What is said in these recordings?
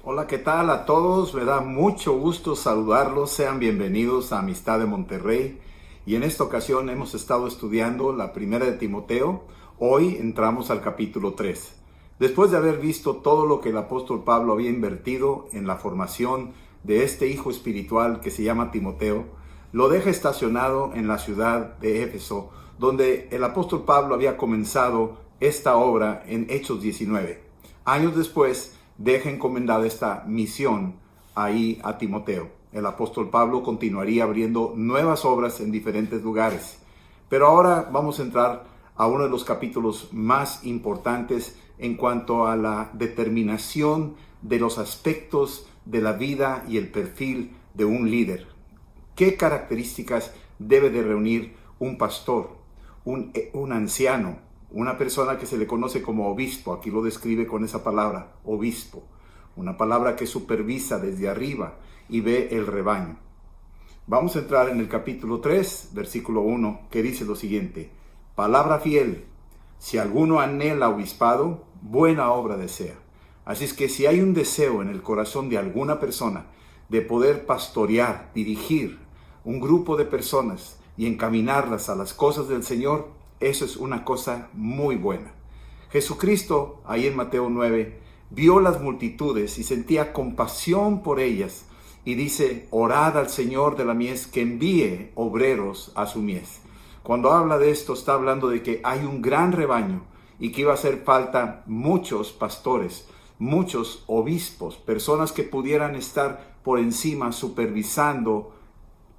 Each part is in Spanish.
Hola, ¿qué tal a todos? Me da mucho gusto saludarlos. Sean bienvenidos a Amistad de Monterrey. Y en esta ocasión hemos estado estudiando la primera de Timoteo. Hoy entramos al capítulo 3. Después de haber visto todo lo que el apóstol Pablo había invertido en la formación de este hijo espiritual que se llama Timoteo, lo deja estacionado en la ciudad de Éfeso, donde el apóstol Pablo había comenzado esta obra en Hechos 19. Años después, deja encomendada esta misión ahí a Timoteo. El apóstol Pablo continuaría abriendo nuevas obras en diferentes lugares. Pero ahora vamos a entrar a uno de los capítulos más importantes en cuanto a la determinación de los aspectos de la vida y el perfil de un líder. ¿Qué características debe de reunir un pastor, un anciano, una persona que se le conoce como obispo? Aquí lo describe con esa palabra, obispo, una palabra que supervisa desde arriba y ve el rebaño. Vamos a entrar en el capítulo 3, versículo 1, que dice lo siguiente: palabra fiel, si alguno anhela obispado, buena obra desea. Así es que si hay un deseo en el corazón de alguna persona de poder pastorear, dirigir un grupo de personas y encaminarlas a las cosas del Señor, eso es una cosa muy buena. Jesucristo, ahí en Mateo 9, vio las multitudes y sentía compasión por ellas y dice: orad al Señor de la mies que envíe obreros a su mies. Cuando habla de esto, está hablando de que hay un gran rebaño y que iba a hacer falta muchos pastores, muchos obispos, personas que pudieran estar por encima supervisando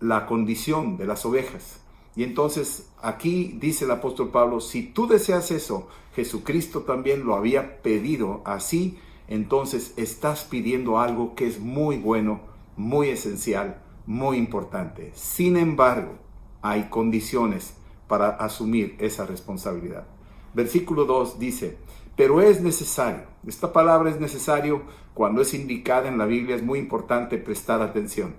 la condición de las ovejas. Y entonces aquí dice el apóstol Pablo: si tú deseas eso, Jesucristo también lo había pedido así, entonces estás pidiendo algo que es muy bueno, muy esencial, muy importante. Sin embargo, hay condiciones para asumir esa responsabilidad. Versículo 2 dice: pero es necesario. Esta palabra es necesario cuando es indicada en la Biblia, es muy importante prestar atención.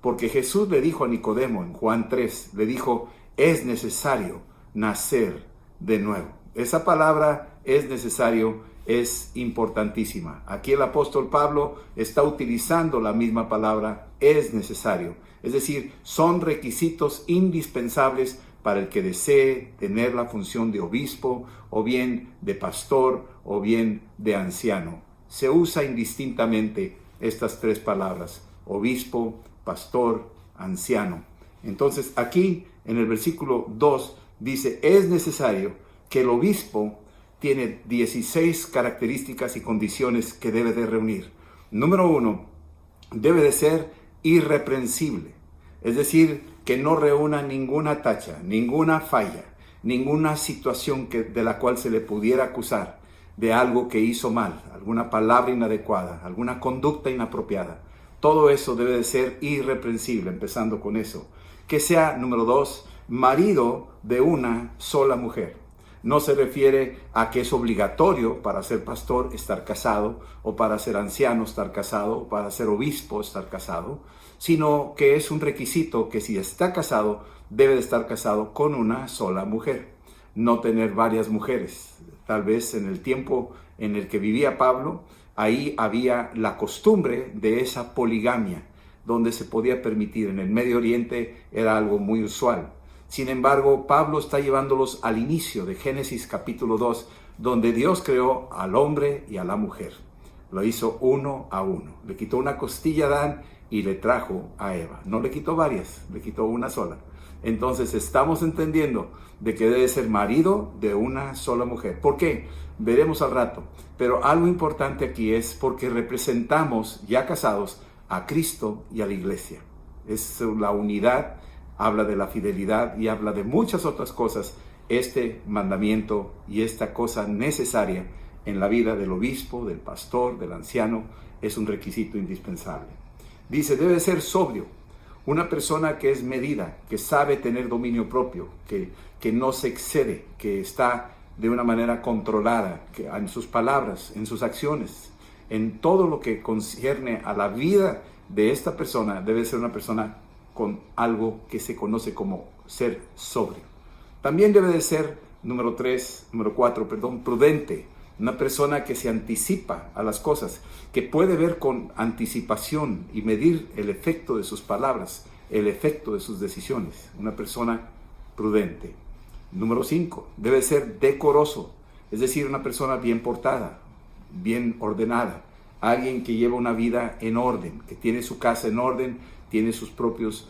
Porque Jesús le dijo a Nicodemo en Juan 3, le dijo: es necesario nacer de nuevo. Esa palabra es necesario, es importantísima. Aquí el apóstol Pablo está utilizando la misma palabra, es necesario. Es decir, son requisitos indispensables para el que desee tener la función de obispo, o bien de pastor, o bien de anciano. Se usa indistintamente estas tres palabras: obispo, pastor, anciano. Entonces aquí en el versículo 2 dice: es necesario que el obispo tiene 16 características y condiciones que debe de reunir. Número 1, debe de ser irreprensible. Es decir, que no reúna ninguna tacha, ninguna falla, ninguna situación de la cual se le pudiera acusar de algo que hizo mal, alguna palabra inadecuada, alguna conducta inapropiada. Todo eso debe de ser irreprensible, empezando con eso. Que sea, número 2, marido de una sola mujer. No se refiere a que es obligatorio para ser pastor estar casado, o para ser anciano estar casado, o para ser obispo estar casado, sino que es un requisito que si está casado, debe de estar casado con una sola mujer. No tener varias mujeres. Tal vez en el tiempo en el que vivía Pablo, ahí había la costumbre de esa poligamia, donde se podía permitir. En el Medio Oriente era algo muy usual. Sin embargo, Pablo está llevándolos al inicio de Génesis capítulo 2, donde Dios creó al hombre y a la mujer. Lo hizo uno a uno. Le quitó una costilla a Adán y le trajo a Eva. No le quitó varias, le quitó una sola. Entonces estamos entendiendo de que debe ser marido de una sola mujer. ¿Por qué? Veremos al rato. Pero algo importante aquí es porque representamos, ya casados, a Cristo y a la iglesia. Es la unidad, habla de la fidelidad y habla de muchas otras cosas. Este mandamiento y esta cosa necesaria en la vida del obispo, del pastor, del anciano, es un requisito indispensable. Dice, debe ser sobrio. Una persona que es medida, que sabe tener dominio propio, que no se excede, que está de una manera controlada, que en sus palabras, en sus acciones, en todo lo que concierne a la vida de esta persona, debe ser una persona con algo que se conoce como ser sobrio. También debe de ser, número 4, prudente. una persona que se anticipa a las cosas, que puede ver con anticipación y medir el efecto de sus palabras, el efecto de sus decisiones. Una persona prudente. Número 5, debe ser decoroso, es decir, una persona bien portada, bien ordenada, alguien que lleva una vida en orden, que tiene su casa en orden, tiene sus propios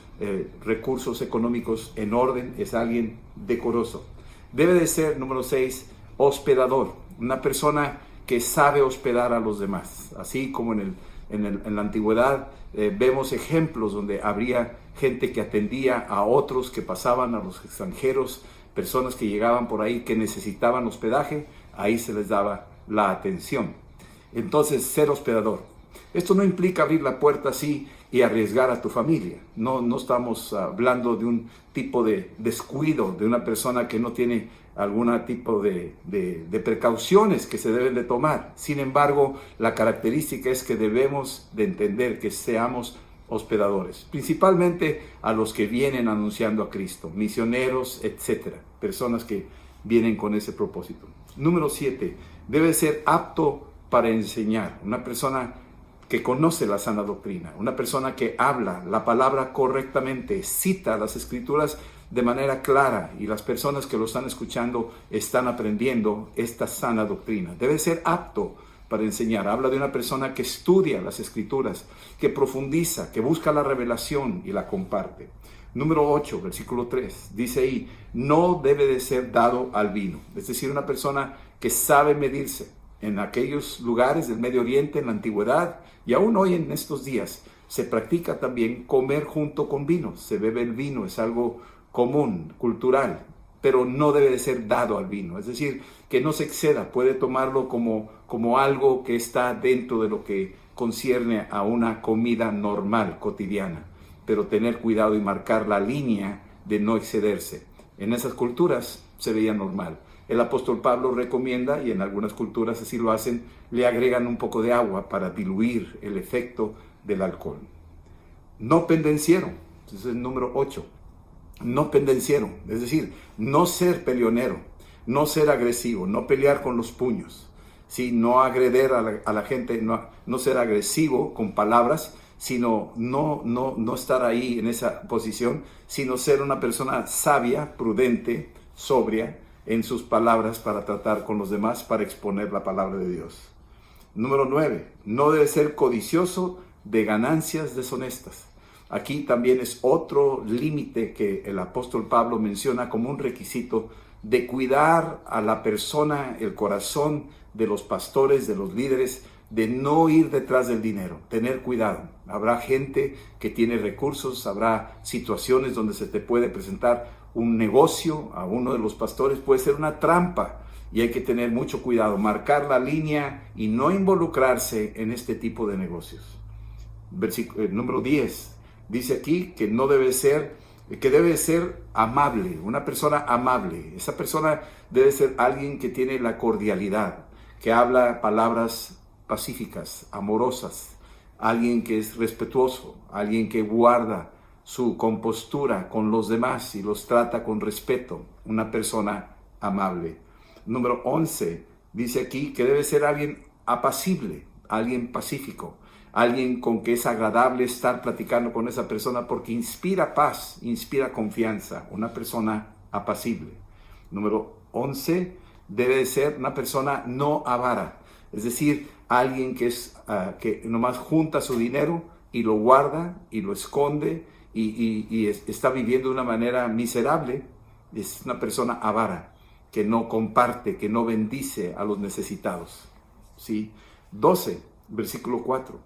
recursos económicos en orden, es alguien decoroso. Debe de ser, número 6, hospedador, una persona que sabe hospedar a los demás, así como en la antigüedad vemos ejemplos donde habría gente que atendía a otros que pasaban, a los extranjeros, personas que llegaban por ahí que necesitaban hospedaje, ahí se les daba la atención. Entonces, ser hospedador. Esto no implica abrir la puerta así y arriesgar a tu familia. No estamos hablando de un tipo de descuido, de una persona que no tiene algún tipo de precauciones que se deben de tomar. Sin embargo, la característica es que debemos de entender que seamos hospedadores, principalmente a los que vienen anunciando a Cristo, misioneros, etcétera, personas que vienen con ese propósito. Número 7, debe ser apto para enseñar, una persona que conoce la sana doctrina, una persona que habla la palabra correctamente, cita las escrituras de manera clara y las personas que lo están escuchando están aprendiendo esta sana doctrina. Debe ser apto para enseñar. Habla de una persona que estudia las escrituras, que profundiza, que busca la revelación y la comparte. Número 8, versículo 3, dice ahí, no debe de ser dado al vino. Es decir, una persona que sabe medirse. En aquellos lugares del Medio Oriente, en la antigüedad, y aún hoy en estos días, se practica también comer junto con vino. Se bebe el vino, es algo común, cultural, pero no debe de ser dado al vino. Es decir, que no se exceda, puede tomarlo como algo que está dentro de lo que concierne a una comida normal, cotidiana, pero tener cuidado y marcar la línea de no excederse. En esas culturas se veía normal. El apóstol Pablo recomienda, y en algunas culturas así lo hacen, le agregan un poco de agua para diluir el efecto del alcohol. No pendenciero, ese es el número 8. No pendenciero, es decir, no ser peleonero, no ser agresivo, no pelear con los puños, ¿sí? No agreder a la gente, no ser agresivo con palabras, sino no estar ahí en esa posición, sino ser una persona sabia, prudente, sobria, en sus palabras para tratar con los demás, para exponer la palabra de Dios. Número 9, no debe ser codicioso de ganancias deshonestas. Aquí también es otro límite que el apóstol Pablo menciona como un requisito de cuidar a la persona, el corazón de los pastores, de los líderes, de no ir detrás del dinero, tener cuidado. Habrá gente que tiene recursos, habrá situaciones donde se te puede presentar un negocio a uno de los pastores, puede ser una trampa y hay que tener mucho cuidado, marcar la línea y no involucrarse en este tipo de negocios. Número 10, dice aquí que debe ser amable, una persona amable. Esa persona debe ser alguien que tiene la cordialidad, que habla palabras pacíficas, amorosas, alguien que es respetuoso, alguien que guarda su compostura con los demás y los trata con respeto, una persona amable. Número 11, dice aquí que debe ser alguien apacible, alguien pacífico, alguien con que es agradable estar platicando con esa persona porque inspira paz, inspira confianza, una persona apacible. Número 11, debe ser una persona no avara, es decir, alguien que nomás junta su dinero y lo guarda y lo esconde y está viviendo de una manera miserable. Es una persona avara, que no comparte, que no bendice a los necesitados. ¿Sí? 12, versículo 4,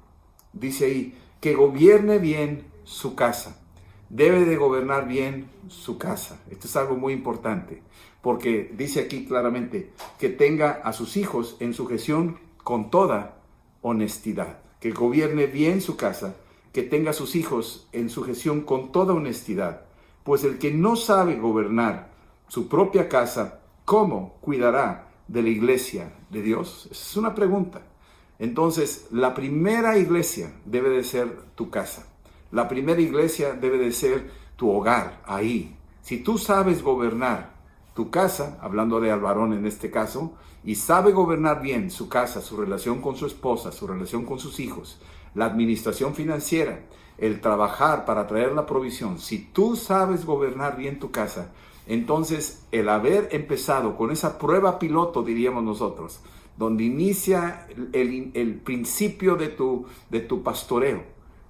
dice ahí, que gobierne bien su casa. Debe de gobernar bien su casa. Esto es algo muy importante, porque dice aquí claramente que tenga a sus hijos en sujeción con toda honestidad. Que gobierne bien su casa, que tenga a sus hijos en sujeción con toda honestidad. Pues el que no sabe gobernar su propia casa, ¿cómo cuidará de la iglesia de Dios? Esa es una pregunta. Entonces, la primera iglesia debe de ser tu casa. La primera iglesia debe de ser tu hogar, ahí. Si tú sabes gobernar tu casa, hablándole al varón en este caso, y sabe gobernar bien su casa, su relación con su esposa, su relación con sus hijos, la administración financiera, el trabajar para traer la provisión, si tú sabes gobernar bien tu casa, entonces el haber empezado con esa prueba piloto, diríamos nosotros, donde inicia el principio de tu pastoreo,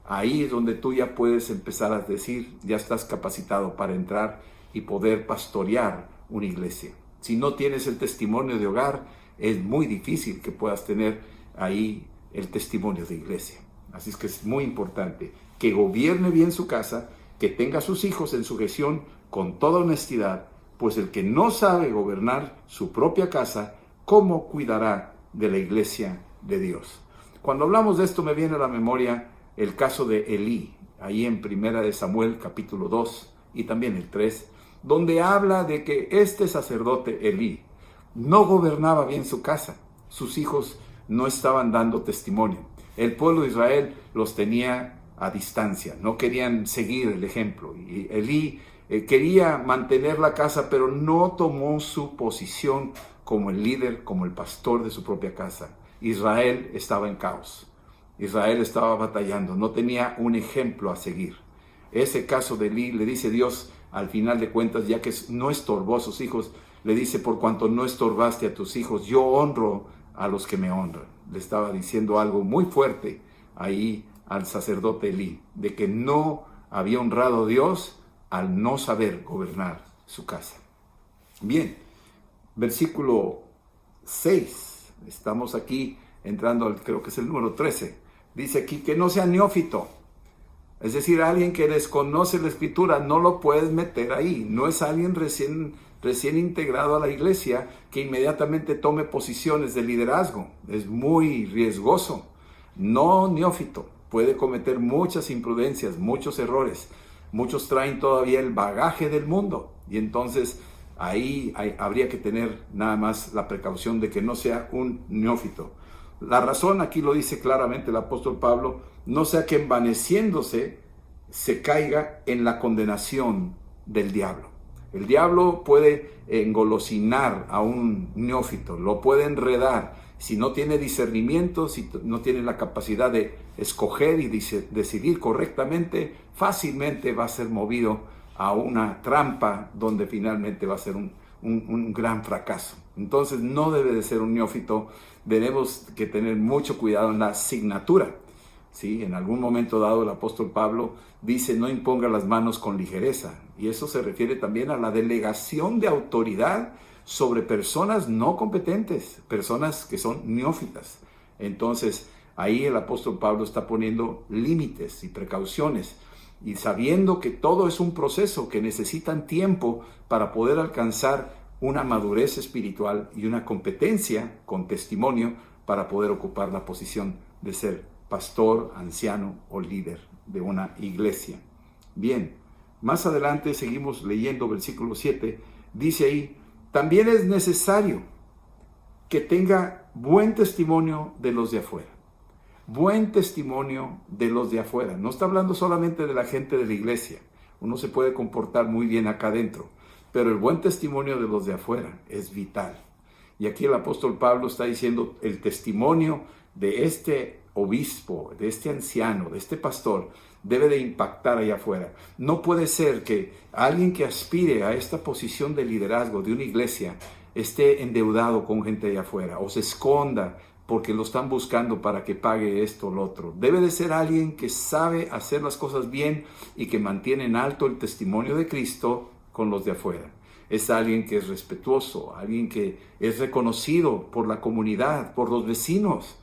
ahí es donde tú ya puedes empezar a decir, ya estás capacitado para entrar y poder pastorear una iglesia. Si no tienes el testimonio de hogar, es muy difícil que puedas tener ahí el testimonio de iglesia. Así es que es muy importante que gobierne bien su casa, que tenga a sus hijos en sujeción con toda honestidad, pues el que no sabe gobernar su propia casa, ¿cómo cuidará de la iglesia de Dios? Cuando hablamos de esto me viene a la memoria el caso de Elí, ahí en 1 Samuel capítulo 2 y también el 3, donde habla de que este sacerdote Elí no gobernaba bien su casa. Sus hijos no estaban dando testimonio. El pueblo de Israel los tenía a distancia, no querían seguir el ejemplo. Y Elí quería mantener la casa, pero no tomó su posición como el líder, como el pastor de su propia casa. Israel estaba en caos. Israel estaba batallando, no tenía un ejemplo a seguir. Ese caso de Elí, le dice Dios, al final de cuentas, ya que no estorbó a sus hijos, le dice, por cuanto no estorbaste a tus hijos, yo honro a los que me honran. Le estaba diciendo algo muy fuerte ahí al sacerdote Elí, de que no había honrado a Dios al no saber gobernar su casa. Bien, versículo 6, estamos aquí entrando al, creo que es el número 13, dice aquí que no sea neófito. Es decir, alguien que desconoce la escritura, no lo puedes meter ahí. No es alguien recién integrado a la iglesia que inmediatamente tome posiciones de liderazgo. Es muy riesgoso. No neófito. Puede cometer muchas imprudencias, muchos errores. Muchos traen todavía el bagaje del mundo. Y entonces ahí habría que tener nada más la precaución de que no sea un neófito. La razón aquí lo dice claramente el apóstol Pablo, no sea que envaneciéndose se caiga en la condenación del diablo. El diablo puede engolosinar a un neófito, lo puede enredar. Si no tiene discernimiento, si no tiene la capacidad de escoger y decidir correctamente, fácilmente va a ser movido a una trampa donde finalmente va a ser un gran fracaso. Entonces no debe de ser un neófito, tenemos que tener mucho cuidado en la asignatura. ¿Sí? En algún momento dado el apóstol Pablo dice no imponga las manos con ligereza, y eso se refiere también a la delegación de autoridad sobre personas no competentes, personas que son neófitas. Entonces ahí el apóstol Pablo está poniendo límites y precauciones, y sabiendo que todo es un proceso, que necesitan tiempo para poder alcanzar una madurez espiritual y una competencia con testimonio para poder ocupar la posición de ser pastor, anciano o líder de una iglesia. Bien, más adelante seguimos leyendo versículo 7, dice ahí, también es necesario que tenga buen testimonio de los de afuera. Buen testimonio de los de afuera. No está hablando solamente de la gente de la iglesia. Uno se puede comportar muy bien acá adentro, pero el buen testimonio de los de afuera es vital. Y aquí el apóstol Pablo está diciendo el testimonio de este obispo, de este anciano, de este pastor, debe de impactar allá afuera. No puede ser que alguien que aspire a esta posición de liderazgo de una iglesia esté endeudado con gente allá afuera o se esconda porque lo están buscando para que pague esto o lo otro. Debe de ser alguien que sabe hacer las cosas bien y que mantiene en alto el testimonio de Cristo con los de afuera. Es alguien que es respetuoso, alguien que es reconocido por la comunidad, por los vecinos.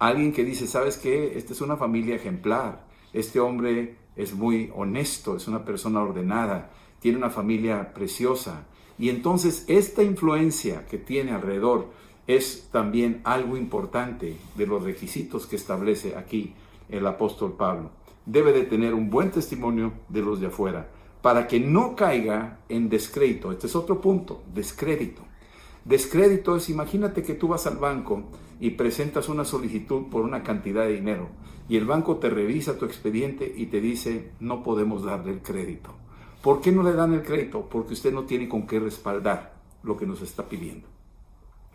Alguien que dice, ¿sabes qué? Esta es una familia ejemplar. Este hombre es muy honesto, es una persona ordenada, tiene una familia preciosa. Y entonces esta influencia que tiene alrededor es también algo importante de los requisitos que establece aquí el apóstol Pablo. Debe de tener un buen testimonio de los de afuera para que no caiga en descrédito. Este es otro punto, descrédito. Descrédito es, imagínate que tú vas al banco y presentas una solicitud por una cantidad de dinero y el banco te revisa tu expediente y te dice, no podemos darle el crédito. ¿Por qué no le dan el crédito? Porque usted no tiene con qué respaldar. lo que nos está pidiendo.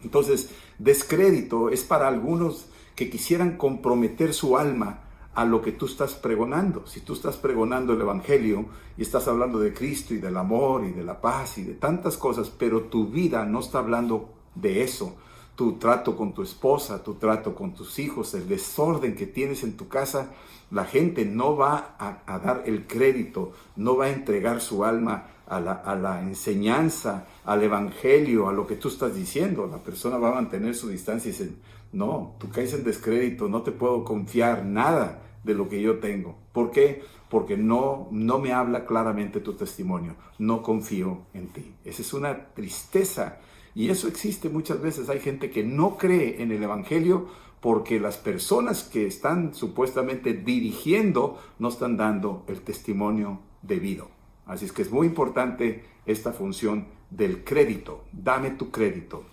Entonces, descrédito es para algunos que quisieran comprometer su alma a lo que tú estás pregonando. Si tú estás pregonando el Evangelio y estás hablando de Cristo y del amor y de la paz y de tantas cosas, pero tu vida no está hablando de eso, tu trato con tu esposa, tu trato con tus hijos, el desorden que tienes en tu casa, la gente no va a dar el crédito, no va a entregar su alma a la enseñanza, al Evangelio, a lo que tú estás diciendo. La persona va a mantener su distancia y dice, no, tú caes en descrédito, no te puedo confiar nada de lo que yo tengo. ¿Por qué? Porque no me habla claramente tu testimonio, no confío en ti. Esa es una tristeza. Y eso existe muchas veces. Hay gente que no cree en el Evangelio porque las personas que están supuestamente dirigiendo no están dando el testimonio debido. Así es que es muy importante esta función del crédito. Dame tu crédito,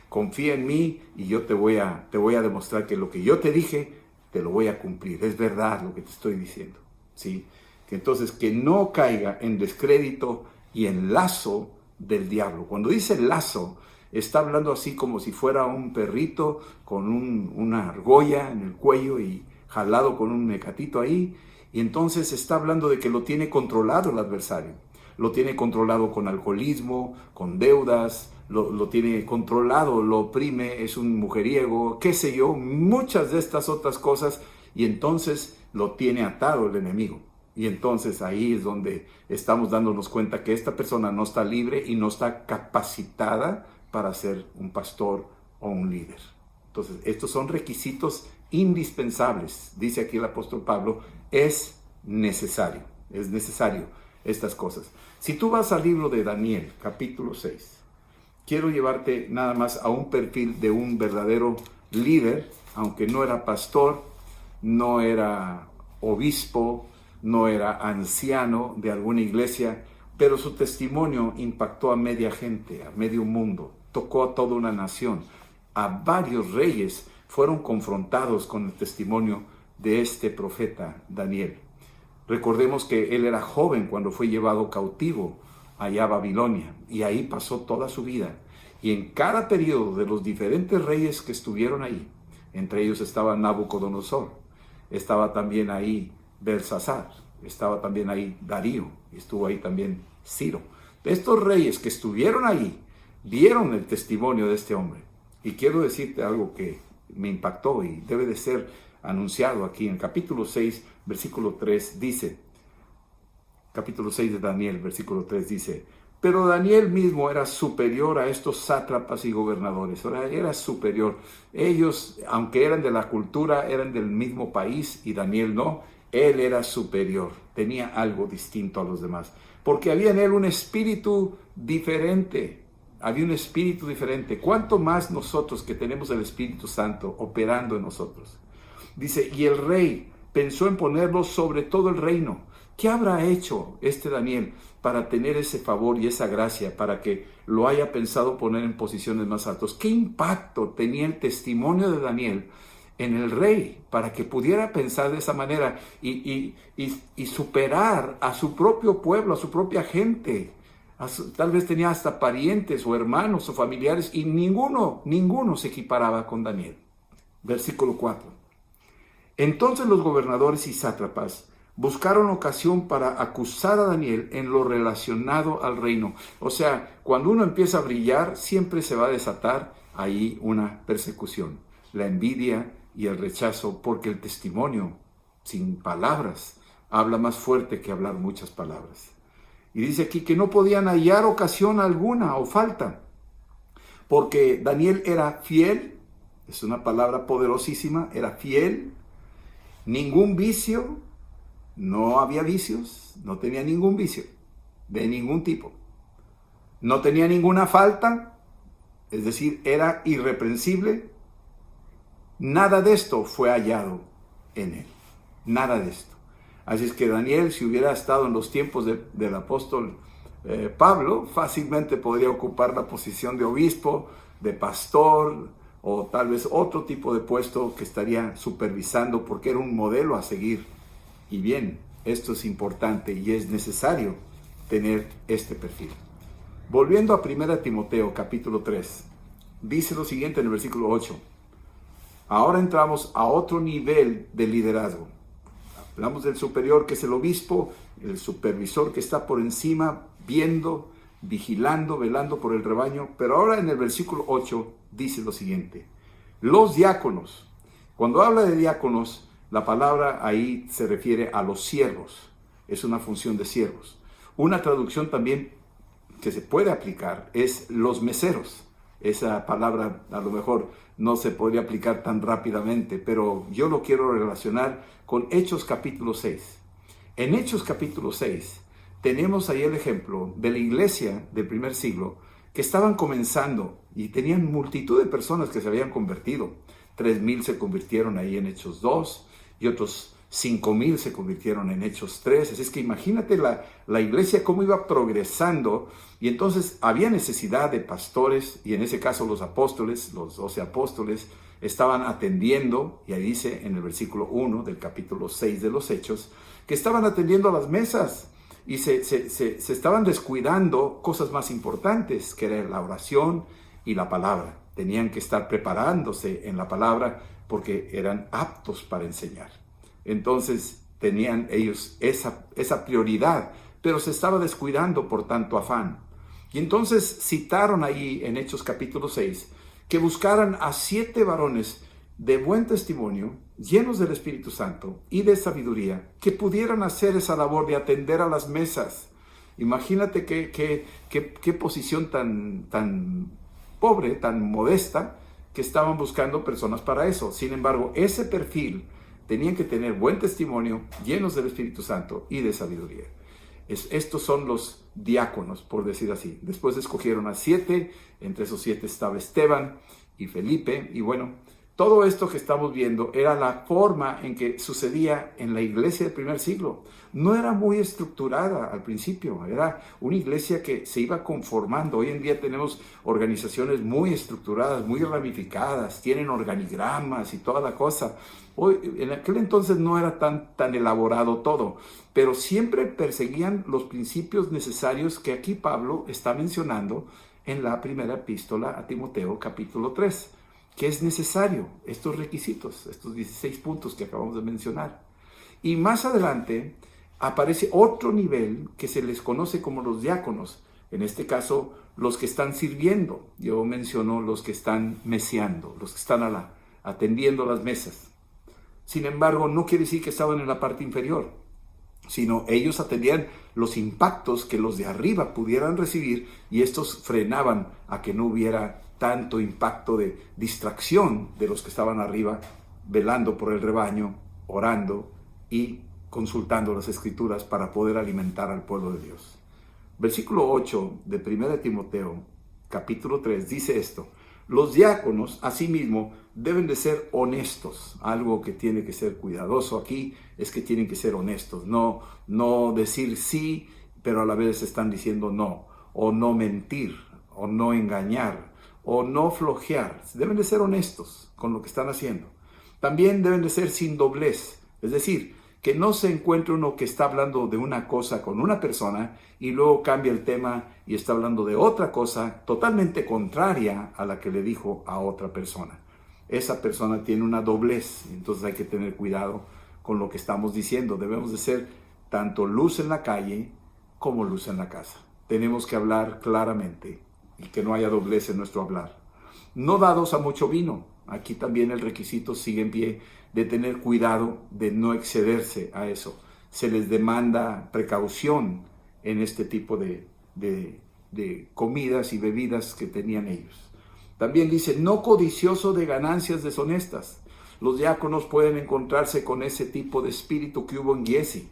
confía en mí y yo te voy a demostrar que lo que yo te dije, te lo voy a cumplir. Es verdad lo que te estoy diciendo, ¿sí? Que entonces que no caiga en descrédito y en lazo del diablo. Cuando dice lazo, está hablando así como si fuera un perrito con una argolla en el cuello y jalado con un mecatito ahí. Y entonces está hablando de que lo tiene controlado el adversario. Lo tiene controlado con alcoholismo, con deudas, lo tiene controlado, lo oprime, es un mujeriego, qué sé yo, muchas de estas otras cosas. Y entonces lo tiene atado el enemigo. Y entonces ahí es donde estamos dándonos cuenta que esta persona no está libre y no está capacitada para ser un pastor o un líder. Entonces, estos son requisitos indispensables. Dice aquí el apóstol Pablo, es necesario estas cosas. Si tú vas al libro de Daniel, capítulo 6, quiero llevarte nada más a un perfil de un verdadero líder, aunque no era pastor, no era obispo, no era anciano de alguna iglesia, pero su testimonio impactó a media gente, a medio mundo, tocó a toda una nación. A varios reyes fueron confrontados con el testimonio de este profeta Daniel. Recordemos que él era joven cuando fue llevado cautivo allá a Babilonia y ahí pasó toda su vida. Y en cada periodo de los diferentes reyes que estuvieron ahí, entre ellos estaba Nabucodonosor, estaba también ahí Belsasar, estaba también ahí Darío, estuvo ahí también Ciro. Estos reyes que estuvieron ahí vieron el testimonio de este hombre. Y quiero decirte algo que me impactó y debe de ser anunciado aquí. En capítulo 6, versículo 3 dice, capítulo 6 de Daniel, versículo 3 dice, pero Daniel mismo era superior a estos sátrapas y gobernadores. Ahora, era superior. Ellos, aunque eran de la cultura, eran del mismo país y Daniel no. Él era superior, tenía algo distinto a los demás, porque había en él un espíritu diferente. Había un espíritu diferente. ¿Cuánto más nosotros que tenemos el Espíritu Santo operando en nosotros? Dice, y el rey pensó en ponerlo sobre todo el reino. ¿Qué habrá hecho este Daniel para tener ese favor y esa gracia, para que lo haya pensado poner en posiciones más altas? ¿Qué impacto tenía el testimonio de Daniel en el rey para que pudiera pensar de esa manera y superar a su propio pueblo, a su propia gente? Tal vez tenía hasta parientes o hermanos o familiares y ninguno se equiparaba con Daniel. Versículo 4. Entonces los gobernadores y sátrapas buscaron ocasión para acusar a Daniel en lo relacionado al reino. O sea, cuando uno empieza a brillar, siempre se va a desatar ahí una persecución. La envidia y el rechazo, porque el testimonio sin palabras habla más fuerte que hablar muchas palabras. Y dice aquí que no podían hallar ocasión alguna o falta, porque Daniel era fiel, es una palabra poderosísima, era fiel, ningún vicio, no había vicios, no tenía ningún vicio, de ningún tipo, no tenía ninguna falta, es decir, era irreprensible. Nada de esto fue hallado en él, nada de esto. Así es que Daniel, si hubiera estado en los tiempos del apóstol Pablo, fácilmente podría ocupar la posición de obispo, de pastor, o tal vez otro tipo de puesto que estaría supervisando, porque era un modelo a seguir. Y bien, esto es importante y es necesario tener este perfil. Volviendo a 1 Timoteo capítulo 3, dice lo siguiente en el versículo 8. Ahora entramos a otro nivel de liderazgo. Hablamos del superior, que es el obispo, el supervisor que está por encima, viendo, vigilando, velando por el rebaño. Pero ahora en el versículo 8 dice lo siguiente. Los diáconos. Cuando habla de diáconos, la palabra ahí se refiere a los siervos. Es una función de siervos. Una traducción también que se puede aplicar es los meseros. Esa palabra a lo mejor no se podría aplicar tan rápidamente, pero yo lo quiero relacionar con Hechos capítulo 6. En Hechos capítulo 6 tenemos ahí el ejemplo de la iglesia del primer siglo que estaban comenzando y tenían multitud de personas que se habían convertido. 3,000 se convirtieron ahí en Hechos 2 y otros 5,000 se convirtieron en Hechos 3. Así es que imagínate la iglesia cómo iba progresando, y entonces había necesidad de pastores, y en ese caso los apóstoles, los 12 apóstoles, estaban atendiendo, y ahí dice en el versículo 1 del capítulo 6 de los Hechos, que estaban atendiendo a las mesas, y se estaban descuidando cosas más importantes, que era la oración y la palabra. Tenían que estar preparándose en la palabra porque eran aptos para enseñar. Entonces tenían ellos esa prioridad, pero se estaba descuidando por tanto afán. Y entonces citaron ahí en Hechos capítulo 6 que buscaran a 7 varones de buen testimonio, llenos del Espíritu Santo y de sabiduría, que pudieran hacer esa labor de atender a las mesas. Imagínate qué posición tan pobre, tan modesta, que estaban buscando personas para eso. Sin embargo, ese perfil tenían que tener buen testimonio, llenos del Espíritu Santo y de sabiduría. Estos son los diáconos, por decir así. Después escogieron a 7, entre esos 7 estaba Esteban y Felipe, y bueno, todo esto que estamos viendo era la forma en que sucedía en la iglesia del primer siglo. No era muy estructurada al principio, era una iglesia que se iba conformando. Hoy en día tenemos organizaciones muy estructuradas, muy ramificadas, tienen organigramas y toda la cosa. Hoy, en aquel entonces no era tan elaborado todo, pero siempre perseguían los principios necesarios que aquí Pablo está mencionando en la primera epístola a Timoteo capítulo 3. Que es necesario, estos requisitos, estos 16 puntos que acabamos de mencionar. Y más adelante aparece otro nivel que se les conoce como los diáconos, en este caso los que están sirviendo. Yo menciono los que están mesiando, los que están atendiendo las mesas. Sin embargo, no quiere decir que estaban en la parte inferior, sino ellos atendían los impactos que los de arriba pudieran recibir, y estos frenaban a que no hubiera tanto impacto de distracción de los que estaban arriba, velando por el rebaño, orando y consultando las Escrituras para poder alimentar al pueblo de Dios. Versículo 8 de 1 Timoteo, capítulo 3, dice esto: los diáconos, asimismo, deben de ser honestos. Algo que tiene que ser cuidadoso aquí es que tienen que ser honestos. No decir sí, pero a la vez están diciendo no, o no mentir, o no engañar, o no flojear. Deben de ser honestos con lo que están haciendo. También deben de ser sin doblez, es decir, que no se encuentre uno que está hablando de una cosa con una persona y luego cambia el tema y está hablando de otra cosa totalmente contraria a la que le dijo a otra persona. Esa persona tiene una doblez, entonces hay que tener cuidado con lo que estamos diciendo. Debemos de ser tanto luz en la calle como luz en la casa. Tenemos que hablar claramente y que no haya doblez en nuestro hablar. No dados a mucho vino. Aquí también el requisito sigue en pie de tener cuidado de no excederse a eso. Se les demanda precaución en este tipo de comidas y bebidas que tenían ellos. También dice, no codicioso de ganancias deshonestas. Los diáconos pueden encontrarse con ese tipo de espíritu que hubo en Giezi.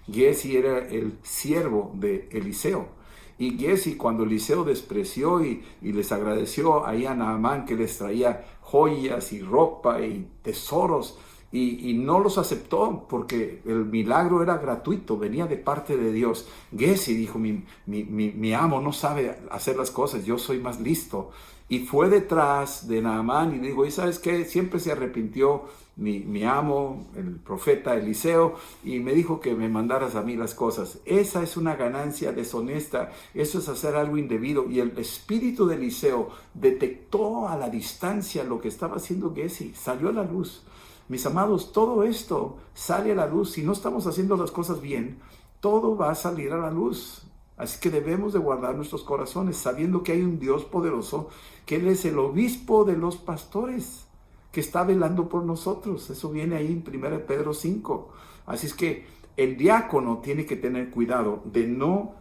Giezi era el siervo de Eliseo. Y Giezi, cuando Eliseo despreció y les agradeció ahí a Naamán, que les traía joyas y ropa y tesoros, y no los aceptó porque el milagro era gratuito, venía de parte de Dios. Giezi dijo, mi amo no sabe hacer las cosas, yo soy más listo. y fue detrás de Naamán y dijo, ¿y sabes qué? Siempre se arrepintió mi amo, el profeta Eliseo, y me dijo que me mandaras a mí las cosas. Esa es una ganancia deshonesta, eso es hacer algo indebido. Y el espíritu de Eliseo detectó a la distancia lo que estaba haciendo Giezi, salió a la luz. Mis amados, todo esto sale a la luz. Si no estamos haciendo las cosas bien, todo va a salir a la luz. Así que debemos de guardar nuestros corazones, sabiendo que hay un Dios poderoso, que Él es el obispo de los pastores, que está velando por nosotros. Eso viene ahí en 1 Pedro 5. Así es que el diácono tiene que tener cuidado de no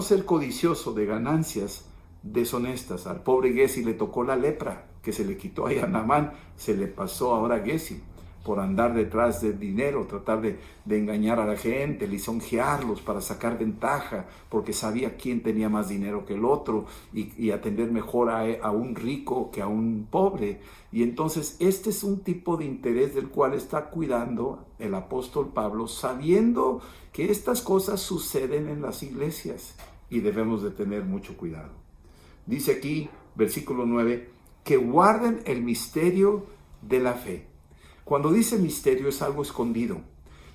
ser codicioso de ganancias deshonestas. Al pobre Giezi le tocó la lepra, que se le quitó ahí a Naamán, se le pasó ahora a Giezi, por andar detrás del dinero, tratar de engañar a la gente, lisonjearlos para sacar ventaja, porque sabía quién tenía más dinero que el otro y atender mejor a un rico que a un pobre. Y entonces este es un tipo de interés del cual está cuidando el apóstol Pablo, sabiendo que estas cosas suceden en las iglesias y debemos de tener mucho cuidado. Dice aquí, versículo 9, que guarden el misterio de la fe. Cuando dice misterio es algo escondido,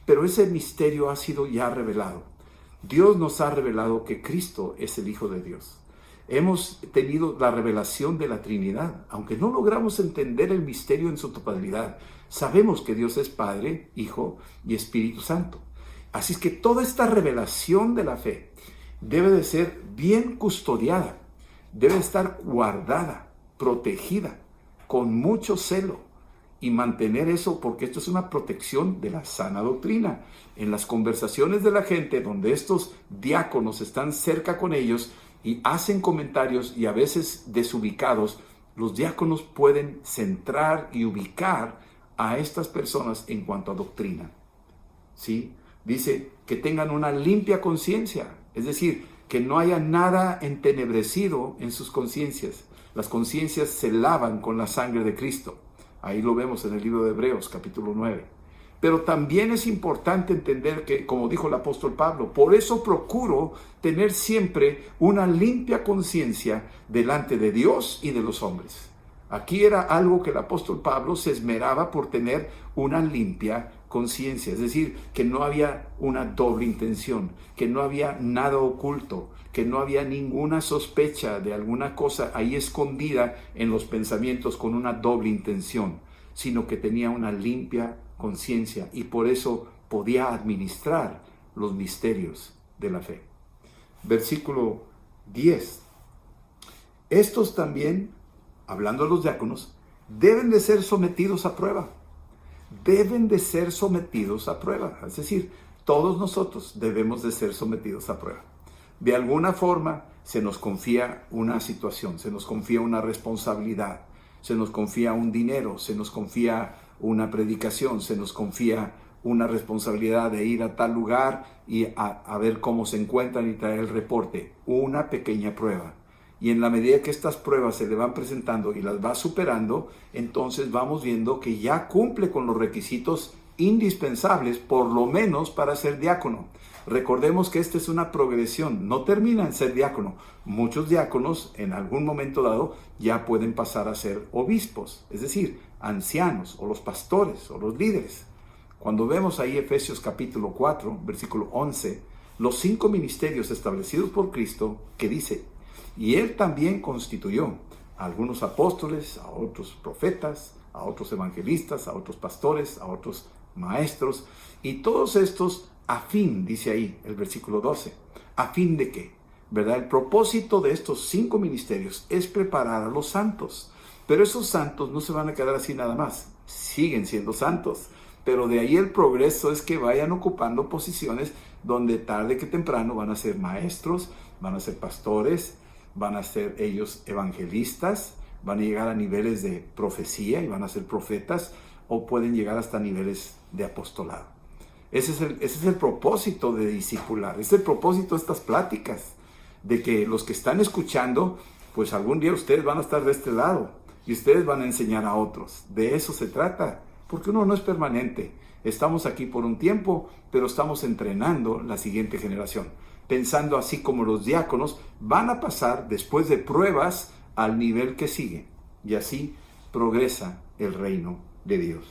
pero ese misterio ha sido ya revelado. Dios nos ha revelado que Cristo es el Hijo de Dios. Hemos tenido la revelación de la Trinidad, aunque no logramos entender el misterio en su totalidad. Sabemos que Dios es Padre, Hijo y Espíritu Santo. Así es que toda esta revelación de la fe debe de ser bien custodiada, debe estar guardada, protegida, con mucho celo. Y mantener eso, porque esto es una protección de la sana doctrina. En las conversaciones de la gente, donde estos diáconos están cerca con ellos y hacen comentarios y a veces desubicados, los diáconos pueden centrar y ubicar a estas personas en cuanto a doctrina. ¿Sí? Dice que tengan una limpia conciencia, es decir, que no haya nada entenebrecido en sus conciencias. Las conciencias se lavan con la sangre de Cristo. Ahí lo vemos en el libro de Hebreos, capítulo 9. Pero también es importante entender que, como dijo el apóstol Pablo, por eso procuro tener siempre una limpia conciencia delante de Dios y de los hombres. Aquí era algo que el apóstol Pablo se esmeraba por tener una limpia conciencia, es decir, que no había una doble intención, que no había nada oculto, que no había ninguna sospecha de alguna cosa ahí escondida en los pensamientos con una doble intención, sino que tenía una limpia conciencia y por eso podía administrar los misterios de la fe. Versículo 10. Estos también, hablando de los diáconos, deben de ser sometidos a prueba. Deben de ser sometidos a prueba. Es decir, todos nosotros debemos de ser sometidos a prueba. De alguna forma se nos confía una situación, se nos confía una responsabilidad, se nos confía un dinero, se nos confía una predicación, se nos confía una responsabilidad de ir a tal lugar y a ver cómo se encuentran y traer el reporte. Una pequeña prueba. Y en la medida que estas pruebas se le van presentando y las va superando, entonces vamos viendo que ya cumple con los requisitos indispensables, por lo menos para ser diácono. Recordemos que esta es una progresión, no termina en ser diácono. Muchos diáconos en algún momento dado ya pueden pasar a ser obispos, es decir, ancianos o los pastores o los líderes. Cuando vemos ahí Efesios capítulo 4, versículo 11, los 5 ministerios establecidos por Cristo, que dice, y Él también constituyó a algunos apóstoles, a otros profetas, a otros evangelistas, a otros pastores, a otros maestros, y todos estos a fin, dice ahí el versículo 12, ¿a fin de qué? ¿Verdad? El propósito de estos 5 ministerios es preparar a los santos, pero esos santos no se van a quedar así nada más, siguen siendo santos, pero de ahí el progreso es que vayan ocupando posiciones donde tarde que temprano van a ser maestros, van a ser pastores, van a ser ellos evangelistas, van a llegar a niveles de profecía y van a ser profetas, o pueden llegar hasta niveles de apostolado. Ese es el propósito de discipular, ese es el propósito de estas pláticas, de que los que están escuchando, pues algún día ustedes van a estar de este lado y ustedes van a enseñar a otros. De eso se trata, porque uno no es permanente. Estamos aquí por un tiempo, pero estamos entrenando la siguiente generación, pensando así como los diáconos van a pasar después de pruebas al nivel que sigue, y así progresa el reino de Dios.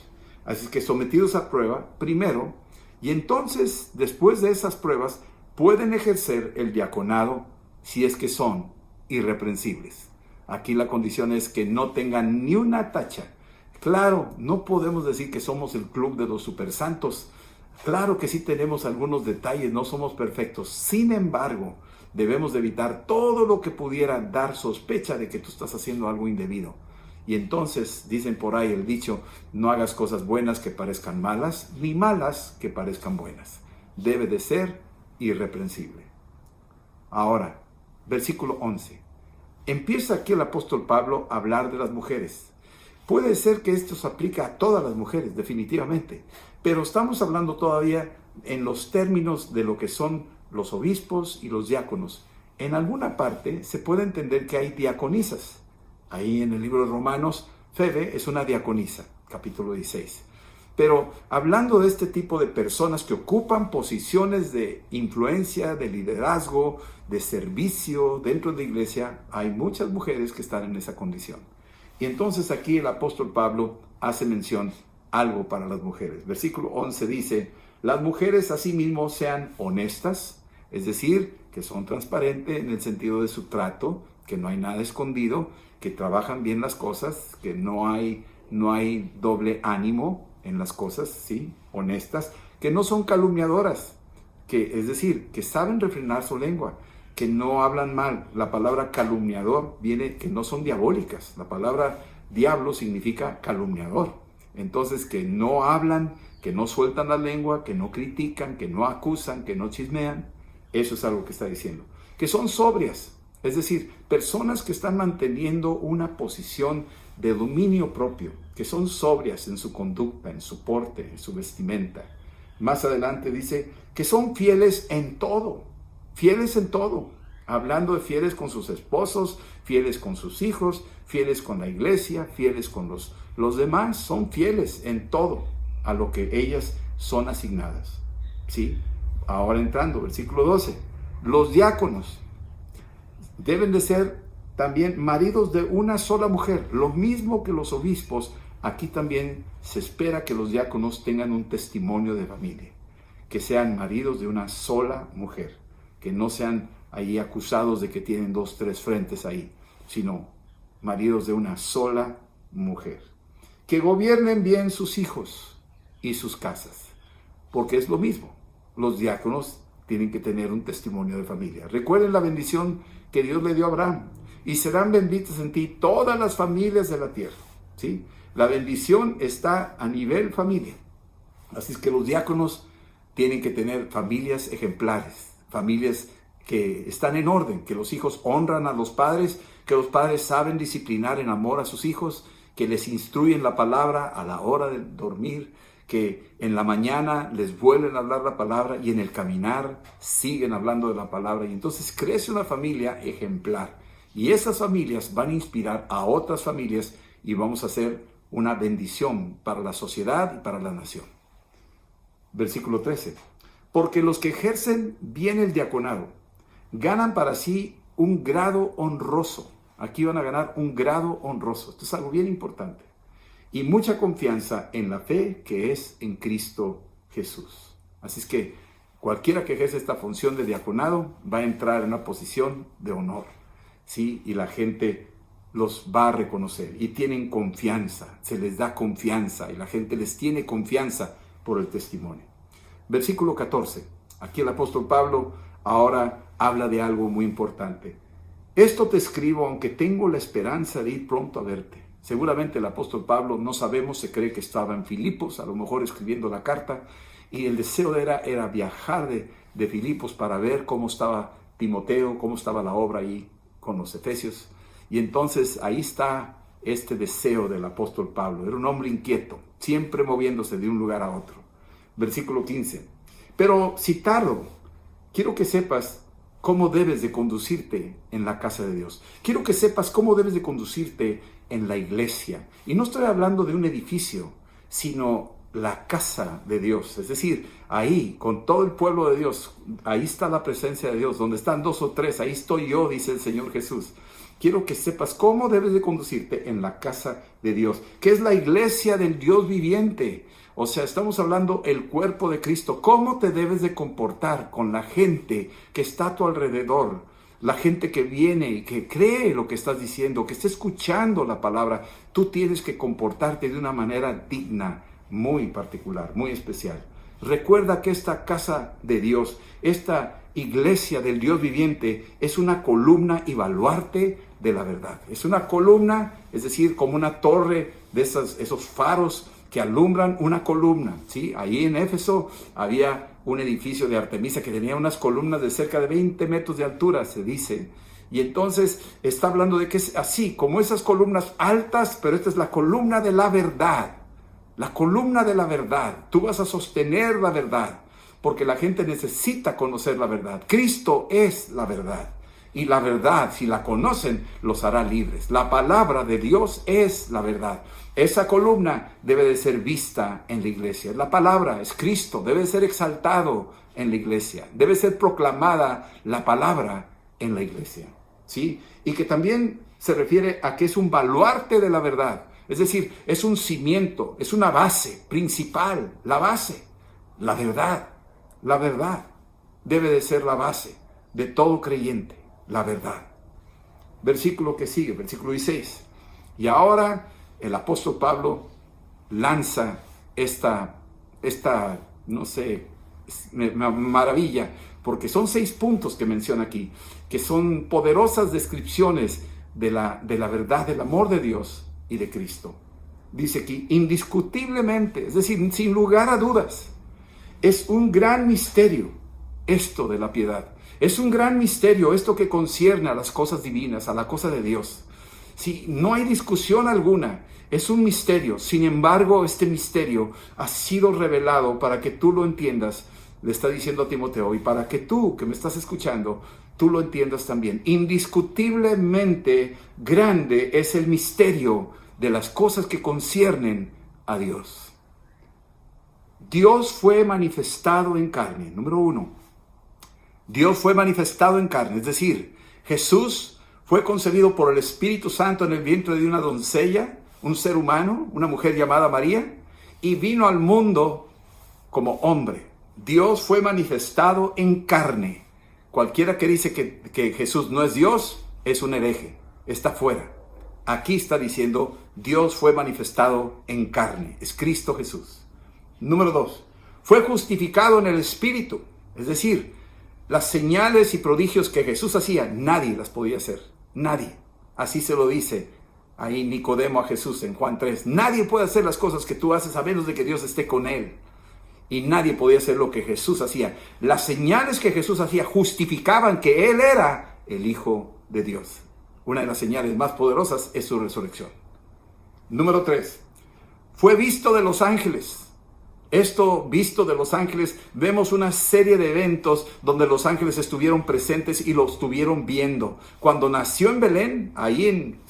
Así que sometidos a prueba primero, y entonces después de esas pruebas pueden ejercer el diaconado si es que son irreprensibles. Aquí la condición es que no tengan ni una tacha. Claro, no podemos decir que somos el club de los supersantos. Claro que sí tenemos algunos detalles, no somos perfectos. Sin embargo, debemos de evitar todo lo que pudiera dar sospecha de que tú estás haciendo algo indebido. Y entonces, dicen por ahí el dicho, no hagas cosas buenas que parezcan malas, ni malas que parezcan buenas. Debe de ser irreprensible. Ahora, versículo 11. Empieza aquí el apóstol Pablo a hablar de las mujeres. Puede ser que esto se aplique a todas las mujeres, definitivamente, pero estamos hablando todavía en los términos de lo que son los obispos y los diáconos. En alguna parte se puede entender que hay diaconisas. Ahí en el libro de Romanos, Febe es una diaconisa, capítulo 16. Pero hablando de este tipo de personas que ocupan posiciones de influencia, de liderazgo, de servicio dentro de la iglesia, hay muchas mujeres que están en esa condición. Y entonces aquí el apóstol Pablo hace mención algo para las mujeres. Versículo 11 dice, las mujeres asimismo sean honestas, es decir, que son transparentes en el sentido de su trato, que no hay nada escondido, que trabajan bien las cosas, que no hay doble ánimo en las cosas, ¿sí? Honestas, que no son calumniadoras, es decir, que saben refrenar su lengua, que no hablan mal. La palabra calumniador viene, que no son diabólicas. La palabra diablo significa calumniador. Entonces, que no hablan, que no sueltan la lengua, que no critican, que no acusan, que no chismean. Eso es algo que está diciendo. Que son sobrias, es decir, personas que están manteniendo una posición de dominio propio, que son sobrias en su conducta, en su porte, en su vestimenta. Más adelante dice que son fieles en todo, hablando de fieles con sus esposos, fieles con sus hijos, fieles con la iglesia, fieles con los demás, son fieles en todo a lo que ellas son asignadas. ¿Sí? Ahora entrando, versículo 12, los diáconos deben de ser también maridos de una sola mujer, lo mismo que los obispos. Aquí también se espera que los diáconos tengan un testimonio de familia, que sean maridos de una sola mujer, que no sean ahí acusados de que tienen 2, 3 frentes ahí, sino maridos de una sola mujer, que gobiernen bien sus hijos y sus casas, porque es lo mismo, los diáconos tienen que tener un testimonio de familia. Recuerden la bendición que Dios le dio a Abraham, y serán benditas en ti todas las familias de la tierra, ¿sí? La bendición está a nivel familia. Así es que los diáconos tienen que tener familias ejemplares, familias que están en orden, que los hijos honran a los padres, que los padres saben disciplinar en amor a sus hijos, que les instruyen la palabra a la hora de dormir, que en la mañana les vuelven a hablar la palabra y en el caminar siguen hablando de la palabra. Y entonces crece una familia ejemplar. Y esas familias van a inspirar a otras familias y vamos a hacer una bendición para la sociedad y para la nación. Versículo 13. Porque los que ejercen bien el diaconado ganan para sí un grado honroso. Aquí van a ganar un grado honroso. Esto es algo bien importante. Y mucha confianza en la fe que es en Cristo Jesús. Así es que cualquiera que ejerce esta función de diaconado va a entrar en una posición de honor, ¿sí? Y la gente los va a reconocer y tienen confianza, se les da confianza y la gente les tiene confianza por el testimonio. Versículo 14. Aquí el apóstol Pablo ahora habla de algo muy importante. Esto te escribo aunque tengo la esperanza de ir pronto a verte. Seguramente el apóstol Pablo, no sabemos, se cree que estaba en Filipos, a lo mejor escribiendo la carta, y el deseo era viajar de Filipos para ver cómo estaba Timoteo, cómo estaba la obra ahí con los efesios. Y entonces ahí está este deseo del apóstol Pablo. Era un hombre inquieto, siempre moviéndose de un lugar a otro. Versículo 15. Pero si tardo, quiero que sepas cómo debes de conducirte en la casa de Dios. Quiero que sepas cómo debes de conducirte en la iglesia. Y no estoy hablando de un edificio, sino la casa de Dios. Es decir, ahí, con todo el pueblo de Dios, ahí está la presencia de Dios. Donde están 2 o 3, ahí estoy yo, dice el Señor Jesús. quiero que sepas cómo debes de conducirte en la casa de Dios, que es la iglesia del Dios viviente. O sea, estamos hablando el cuerpo de Cristo. ¿Cómo te debes de comportar con la gente que está a tu alrededor? La gente que viene y que cree lo que estás diciendo, que está escuchando la palabra. Tú tienes que comportarte de una manera digna, muy particular, muy especial. Recuerda que esta casa de Dios, esta iglesia del Dios viviente, es una columna y baluarte de la verdad. Es una columna, es decir, como una torre de esos faros que alumbran una columna, ¿sí? Ahí en Éfeso había un edificio de Artemisa que tenía unas columnas de cerca de 20 metros de altura, se dice. Y entonces está hablando de que es así, como esas columnas altas, pero esta es la columna de la verdad. La columna de la verdad. Tú vas a sostener la verdad, porque la gente necesita conocer la verdad. Cristo es la verdad. Y la verdad, si la conocen, los hará libres. La palabra de Dios es la verdad. Esa columna debe de ser vista en la iglesia. La palabra es Cristo, debe ser exaltado en la iglesia. Debe ser proclamada la palabra en la iglesia, ¿sí? Y que también se refiere a que es un baluarte de la verdad. Es decir, es un cimiento, es una base principal, la base, la verdad. La verdad debe de ser la base de todo creyente, la verdad. Versículo que sigue, versículo 16. Y ahora el apóstol Pablo lanza esta no sé, maravilla, porque son 6 puntos que menciona aquí, que son poderosas descripciones de la verdad, del amor de Dios y de Cristo. Dice aquí, indiscutiblemente, es decir, sin lugar a dudas, es un gran misterio esto de la piedad. Es un gran misterio esto que concierne a las cosas divinas, a la cosa de Dios. Sí, no hay discusión alguna, es un misterio. Sin embargo, este misterio ha sido revelado para que tú lo entiendas, le está diciendo a Timoteo, y para que tú, que me estás escuchando, tú lo entiendas también. Indiscutiblemente grande es el misterio de las cosas que conciernen a Dios. Dios fue manifestado en carne, número 1. Dios fue manifestado en carne, es decir, Jesús fue concebido por el Espíritu Santo en el vientre de una doncella, un ser humano, una mujer llamada María, y vino al mundo como hombre. Dios fue manifestado en carne. Cualquiera que dice que Jesús no es Dios, es un hereje, está fuera. Aquí está diciendo, Dios fue manifestado en carne, es Cristo Jesús. Número 2, fue justificado en el Espíritu, es decir, las señales y prodigios que Jesús hacía, nadie las podía hacer, nadie. Así se lo dice ahí Nicodemo a Jesús en Juan 3. Nadie puede hacer las cosas que tú haces a menos de que Dios esté con él. Y nadie podía hacer lo que Jesús hacía. Las señales que Jesús hacía justificaban que Él era el Hijo de Dios. Una de las señales más poderosas es su resurrección. Número 3. Fue visto de los ángeles. Esto visto de los ángeles, vemos una serie de eventos donde los ángeles estuvieron presentes y lo estuvieron viendo. Cuando nació en Belén, ahí en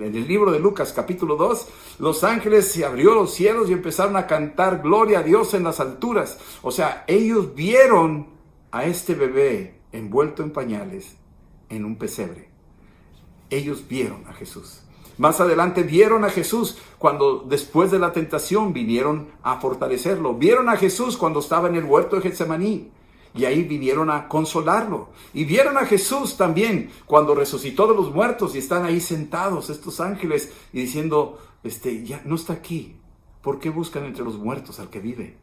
el libro de Lucas capítulo 2, los ángeles se abrió los cielos y empezaron a cantar gloria a Dios en las alturas. O sea, ellos vieron a este bebé envuelto en pañales en un pesebre. Ellos vieron a Jesús. Más adelante vieron a Jesús cuando después de la tentación vinieron a fortalecerlo. Vieron a Jesús cuando estaba en el huerto de Getsemaní y ahí vinieron a consolarlo. Y vieron a Jesús también cuando resucitó de los muertos y están ahí sentados estos ángeles y diciendo, ya no está aquí. ¿Por qué buscan entre los muertos al que vive?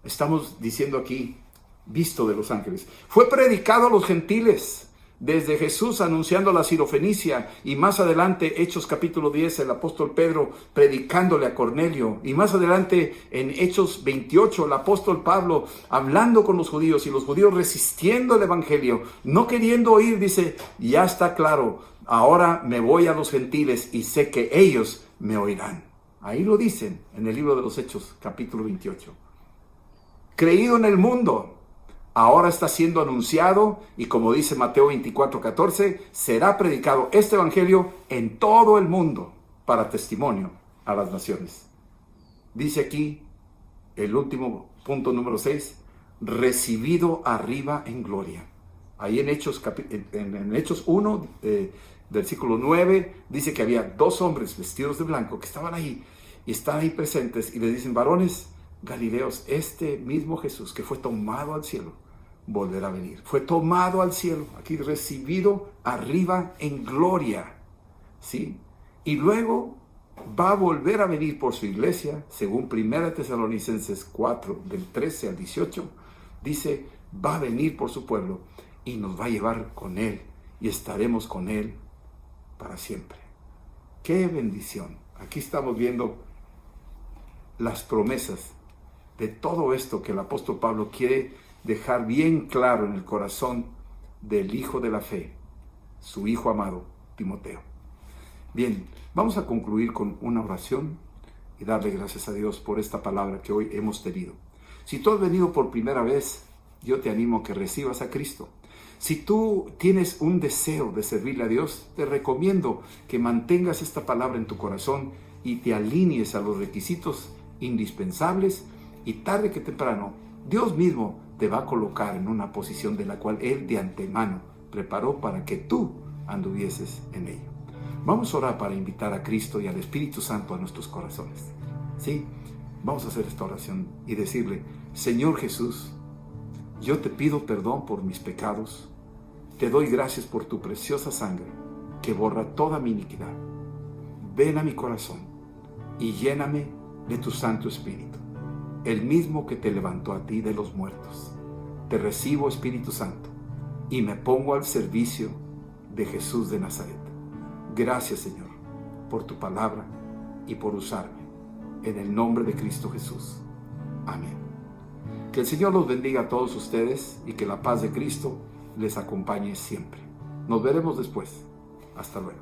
Estamos diciendo aquí, visto de los ángeles. Fue predicado a los gentiles. Desde Jesús anunciando la Sirofenicia y más adelante Hechos capítulo 10 el apóstol Pedro predicándole a Cornelio y más adelante en Hechos 28 el apóstol Pablo hablando con los judíos y los judíos resistiendo el evangelio, no queriendo oír, dice, ya está claro, ahora me voy a los gentiles y sé que ellos me oirán. Ahí lo dicen en el libro de los Hechos capítulo 28. Creído en el mundo. Ahora está siendo anunciado y como dice Mateo 24:14, será predicado este evangelio en todo el mundo para testimonio a las naciones. Dice aquí el último punto número 6, recibido arriba en gloria. Ahí en Hechos 1, Versículo 9 dice que había 2 hombres vestidos de blanco que estaban ahí y están ahí presentes y le dicen: varones Galileos, este mismo Jesús que fue tomado al cielo volverá a venir. Fue tomado al cielo, aquí recibido arriba en gloria, ¿sí? Y luego va a volver a venir por su iglesia, según 1 Tesalonicenses 4, del 13 al 18, dice: va a venir por su pueblo y nos va a llevar con él y estaremos con él para siempre. ¡Qué bendición! Aquí estamos viendo las promesas de todo esto que el apóstol Pablo quiere dejar bien claro en el corazón del hijo de la fe, su hijo amado, Timoteo. Bien, vamos a concluir con una oración y darle gracias a Dios por esta palabra que hoy hemos tenido. Si tú has venido por primera vez, yo te animo a que recibas a Cristo. Si tú tienes un deseo de servirle a Dios, te recomiendo que mantengas esta palabra en tu corazón y te alinees a los requisitos indispensables, y tarde que temprano Dios mismo te va a colocar en una posición de la cual Él de antemano preparó para que tú anduvieses en ello. Vamos a orar para invitar a Cristo y al Espíritu Santo a nuestros corazones. ¿Sí? Vamos a hacer esta oración y decirle: Señor Jesús, yo te pido perdón por mis pecados. Te doy gracias por tu preciosa sangre que borra toda mi iniquidad. Ven a mi corazón y lléname de tu Santo Espíritu, el mismo que te levantó a ti de los muertos. Te recibo, Espíritu Santo, y me pongo al servicio de Jesús de Nazaret. Gracias, Señor, por tu palabra y por usarme. En el nombre de Cristo Jesús. Amén. Que el Señor los bendiga a todos ustedes y que la paz de Cristo les acompañe siempre. Nos veremos después. Hasta luego.